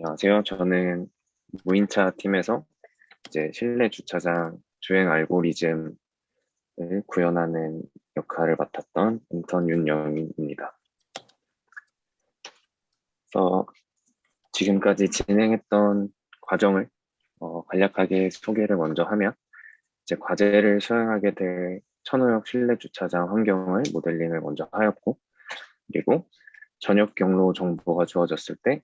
안녕하세요. 저는 무인차 팀에서 이제 실내 주차장 주행 알고리즘을 구현하는 역할을 맡았던 인턴 윤영입니다. 그래서 지금까지 진행했던 과정을 간략하게 소개를 먼저 하면 이제 과제를 수행하게 될 천호역 실내 주차장 환경을 모델링을 먼저 하였고, 그리고 전역 경로 정보가 주어졌을 때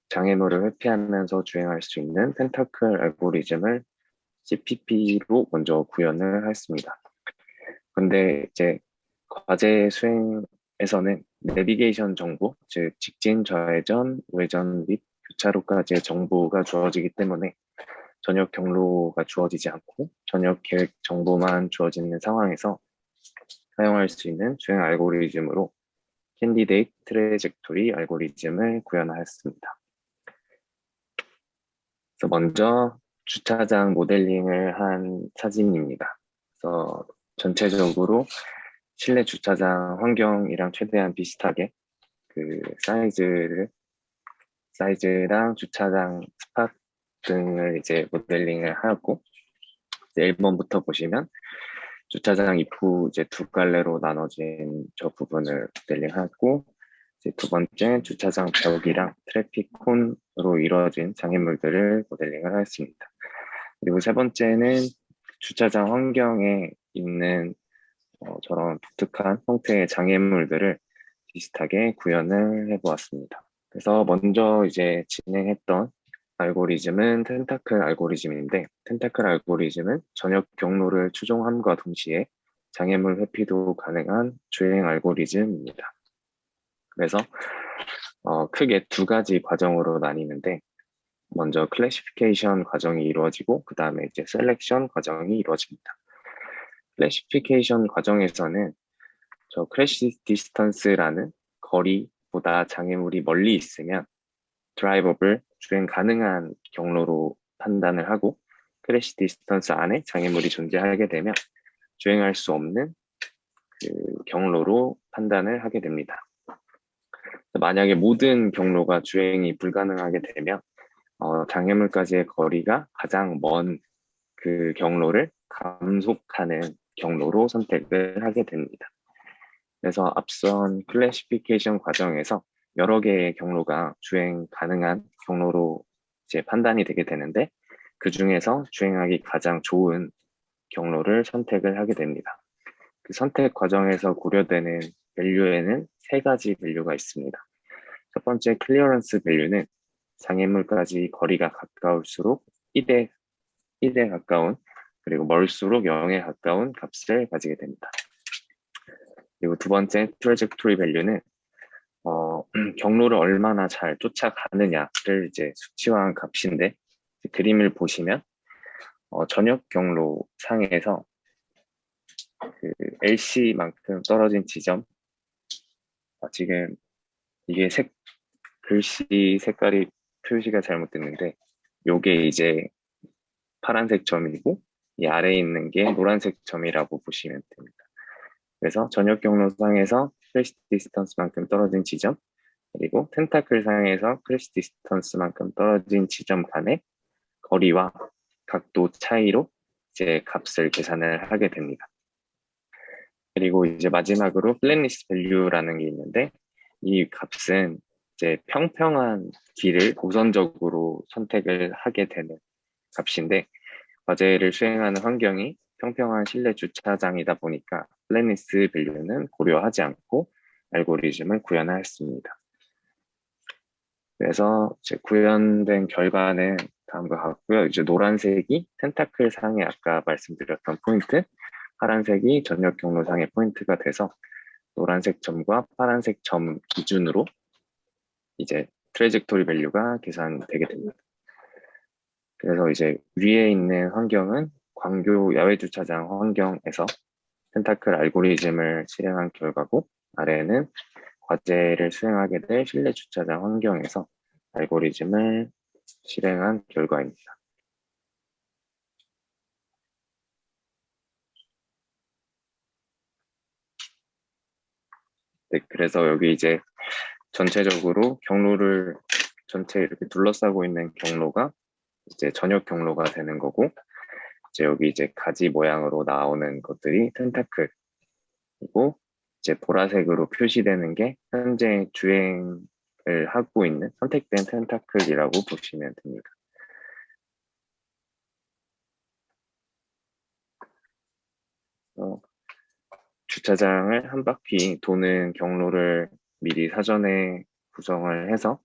장애물을 회피하면서 주행할 수 있는 펜타클 알고리즘을 CPP로 먼저 구현을 했습니다. 근데 이제 과제 수행에서는 내비게이션 정보, 즉 직진, 좌회전, 우회전 및 교차로까지의 정보가 주어지기 때문에 전역 경로가 주어지지 않고 전역 계획 정보만 주어지는 상황에서 사용할 수 있는 주행 알고리즘으로 캔디데이트 트레젝토리 알고리즘을 구현하였습니다. 그래서 먼저 주차장 모델링을 한 사진입니다. 그래서 전체적으로 실내 주차장 환경이랑 최대한 비슷하게 그 사이즈랑 주차장 스팟 등을 이제 모델링을 하였고, 이제 1번부터 보시면 주차장 입구 이제 두 갈래로 나눠진 저 부분을 모델링하고, 이제 두 번째 주차장 벽이랑 트래픽 콘으로 이루어진 장애물들을 모델링을 하였습니다. 그리고 세 번째는 주차장 환경에 있는 저런 독특한 형태의 장애물들을 비슷하게 구현을 해보았습니다. 그래서 먼저 이제 진행했던 알고리즘은 텐타클 알고리즘인데, 텐타클 알고리즘은 전역 경로를 추종함과 동시에 장애물 회피도 가능한 주행 알고리즘입니다. 그래서 크게 두 가지 과정으로 나뉘는데, 먼저 클래시피케이션 과정이 이루어지고 그 다음에 이제 셀렉션 과정이 이루어집니다. 클래시피케이션 과정에서는 저 크래시 디스턴스라는 거리보다 장애물이 멀리 있으면 드라이버블 주행 가능한 경로로 판단을 하고, 크래시 디스턴스 안에 장애물이 존재하게 되면 주행할 수 없는 그 경로로 판단을 하게 됩니다. 만약에 모든 경로가 주행이 불가능하게 되면 장애물까지의 거리가 가장 먼 그 경로를 감속하는 경로로 선택을 하게 됩니다. 그래서 앞선 클래시피케이션 과정에서 여러 개의 경로가 주행 가능한 경로로 이제 판단이 되게 되는데, 그 중에서 주행하기 가장 좋은 경로를 선택을 하게 됩니다. 그 선택 과정에서 고려되는 밸류에는 세 가지 밸류가 있습니다. 첫 번째 클리어런스 밸류는 장애물까지 거리가 가까울수록 1에 가까운, 그리고 멀수록 0에 가까운 값을 가지게 됩니다. 그리고 두 번째 트래젝토리 밸류는 경로를 얼마나 잘 쫓아가느냐를 이제 수치화한 값인데, 그림을 보시면 전역 경로 상에서 그 LC만큼 떨어진 지점, 지금 이게 글씨 색깔이 표시가 잘못됐는데, 요게 이제 파란색 점이고 이 아래에 있는 게 노란색 점이라고 보시면 됩니다. 그래서 전역 경로상에서 크래시 디스턴스만큼 떨어진 지점, 그리고 텐타클 상에서 크래시 디스턴스만큼 떨어진 지점 간의 거리와 각도 차이로 이제 값을 계산을 하게 됩니다. 그리고 이제 마지막으로 플랫니스 밸류라는 게 있는데, 이 값은 이제 평평한 길을 우선적으로 선택을 하게 되는 값인데, 과제를 수행하는 환경이 평평한 실내 주차장이다 보니까 플랫니스 밸류는 고려하지 않고 알고리즘을 구현하였습니다. 그래서 이제 구현된 결과는 다음과 같고요. 이제 노란색이 텐타클 상에 아까 말씀드렸던 포인트, 파란색이 전역 경로상의 포인트가 돼서 노란색 점과 파란색 점 기준으로 이제 트래젝토리 밸류가 계산되게 됩니다. 그래서 이제 위에 있는 환경은 광교 야외 주차장 환경에서 펜타클 알고리즘을 실행한 결과고, 아래는 과제를 수행하게 될 실내 주차장 환경에서 알고리즘을 실행한 결과입니다. 네, 그래서 여기 이제 전체적으로 경로를 전체 이렇게 둘러싸고 있는 경로가 이제 전역 경로가 되는 거고, 이제 여기 이제 가지 모양으로 나오는 것들이 텐타클이고, 이제 보라색으로 표시되는 게 현재 주행을 하고 있는 선택된 텐타클이라고 보시면 됩니다. 주차장을 한 바퀴 도는 경로를 미리 사전에 구성을 해서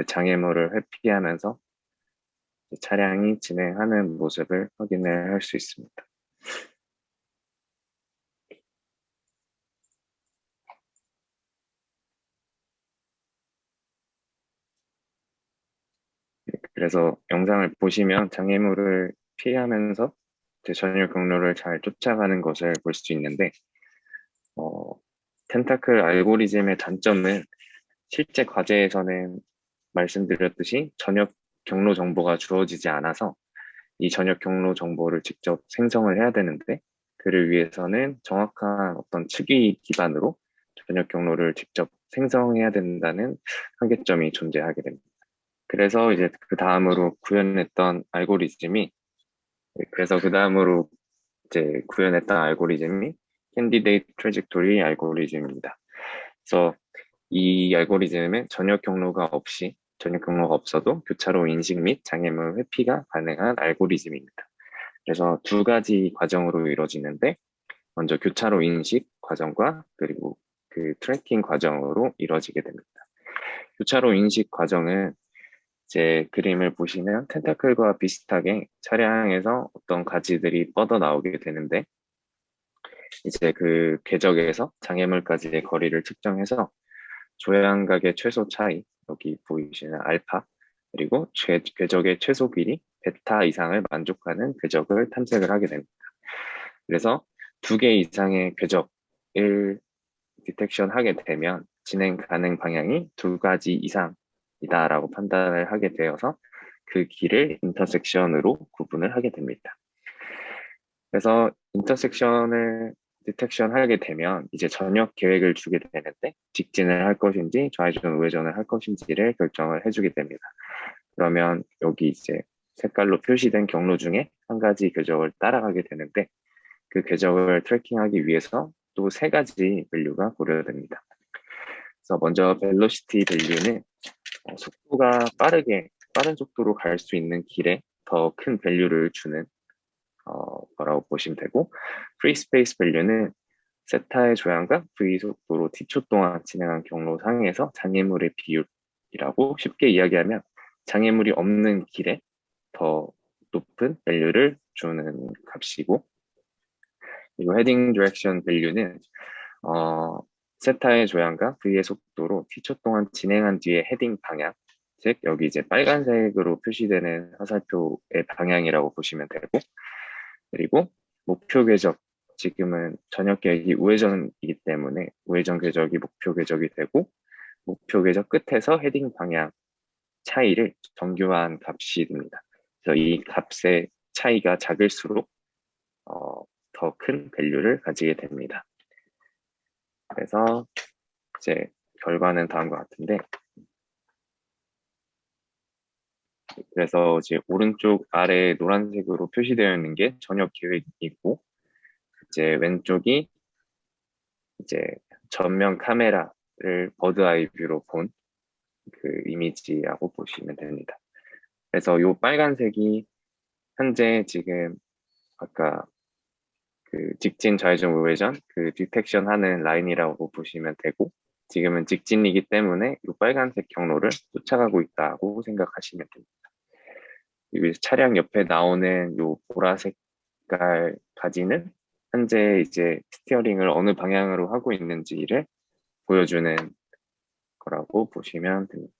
장애물을 회피하면서 차량이 진행하는 모습을 확인을 할 수 있습니다. 그래서 영상을 보시면 장애물을 피하면서 전열 경로를 잘 쫓아가는 것을 볼 수 있는데, 텐타클 알고리즘의 단점은 실제 과제에서는 말씀드렸듯이 전역 경로 정보가 주어지지 않아서 이 전역 경로 정보를 직접 생성을 해야 되는데, 그를 위해서는 정확한 어떤 측위 기반으로 전역 경로를 직접 생성해야 된다는 한계점이 존재하게 됩니다. 그래서 이제 그 다음으로 구현했던 알고리즘이 그래서 그 다음으로 이제 구현했던 알고리즘이 캔디데이트 트래젝토리 알고리즘입니다. 그래서 이 알고리즘은 전역 경로가 없어도 교차로 인식 및 장애물 회피가 가능한 알고리즘입니다. 그래서 두 가지 과정으로 이루어지는데, 먼저 교차로 인식 과정과 그리고 그 트래킹 과정으로 이루어지게 됩니다. 교차로 인식 과정은 이제 그림을 보시면 텐타클과 비슷하게 차량에서 어떤 가지들이 뻗어 나오게 되는데, 이제 그 궤적에서 장애물까지의 거리를 측정해서 조향각의 최소 차이, 여기 보이시는 알파, 그리고 궤적의 최소 길이 베타 이상을 만족하는 궤적을 탐색을 하게 됩니다. 그래서 두 개 이상의 궤적을 디텍션 하게 되면 진행 가능 방향이 두 가지 이상이다라고 판단을 하게 되어서 그 길을 인터섹션으로 구분을 하게 됩니다. 그래서 인터섹션을 디텍션 하게 되면 이제 전역 계획을 주게 되는데, 직진을 할 것인지 좌회전 우회전을 할 것인지를 결정을 해주게 됩니다. 그러면 여기 이제 색깔로 표시된 경로 중에 한 가지 궤적을 따라가게 되는데, 그 궤적을 트래킹하기 위해서 또 세 가지 밸류가 고려됩니다. 그래서 먼저 velocity 밸류는 속도가 빠른 속도로 갈 수 있는 길에 더 큰 밸류를 주는 거라고 보시면 되고, free space 밸류는 세타의 조향과 v 속도로 t초 동안 진행한 경로 상에서 장애물의 비율이라고, 쉽게 이야기하면 장애물이 없는 길에 더 높은 밸류를 주는 값이고, 그리고 헤딩 디렉션 밸류는 세타의 조향과 v의 속도로 t초 동안 진행한 뒤에 헤딩 방향, 즉 여기 이제 빨간색으로 표시되는 화살표의 방향이라고 보시면 되고, 그리고 목표 궤적, 지금은 전역 계획이 우회전이기 때문에 우회전 궤적이 목표 궤적이 되고, 목표 궤적 끝에서 헤딩 방향 차이를 정교한 값이 됩니다. 그래서 이 값의 차이가 작을수록 더 큰 밸류를 가지게 됩니다. 그래서 이제 결과는 다음과 같은데, 그래서 이제 오른쪽 아래 노란색으로 표시되어 있는 게 전역 계획이고, 이제 왼쪽이 이제 전면 카메라를 버드 아이 뷰로 본 그 이미지라고 보시면 됩니다. 그래서 이 빨간색이 현재 지금 아까 그 직진 좌회전 우회전 그 디텍션 하는 라인이라고 보시면 되고, 지금은 직진이기 때문에 이 빨간색 경로를 쫓아가고 있다고 생각하시면 됩니다. 그리고 차량 옆에 나오는 이 보라색깔 가지는 현재 이제 스티어링을 어느 방향으로 하고 있는지를 보여주는 거라고 보시면 됩니다.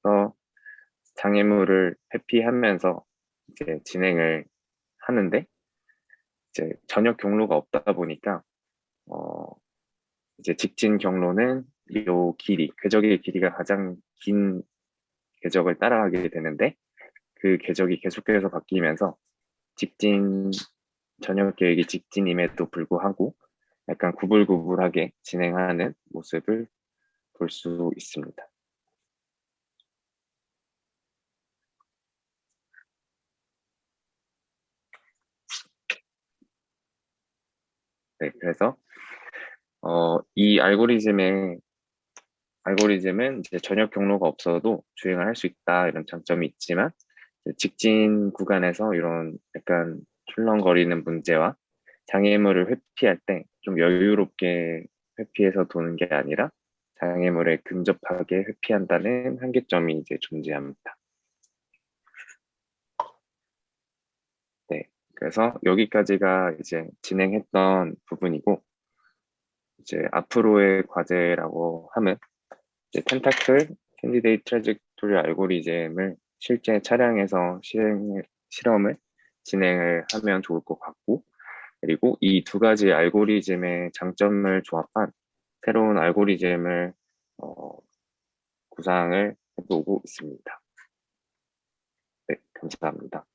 그래서 장애물을 회피하면서 이제 진행을 하는데, 이제 전역 경로가 없다 보니까 이제 직진 경로는 요 길이, 궤적의 길이가 가장 긴 궤적을 따라가게 되는데, 그 궤적이 계속해서 바뀌면서 직진 전역 계획이 직진임에도 불구하고 약간 구불구불하게 진행하는 모습을 볼 수 있습니다. 네, 그래서 이 알고리즘은 이제 전역 경로가 없어도 주행을 할 수 있다 이런 장점이 있지만 이제 직진 구간에서 이런 약간 출렁거리는 문제와 장애물을 회피할 때 좀 여유롭게 회피해서 도는 게 아니라 장애물에 근접하게 회피한다는 한계점이 이제 존재합니다. 네, 그래서 여기까지가 이제 진행했던 부분이고 이제 앞으로의 과제라고 하면 이제 텐타클 캔디데이트 트래젝토리 알고리즘을 실제 차량에서 실험을 진행을 하면 좋을 것 같고, 그리고 이 두 가지 알고리즘의 장점을 조합한 새로운 알고리즘을 어, 구상을 해보고 있습니다. 네, 감사합니다.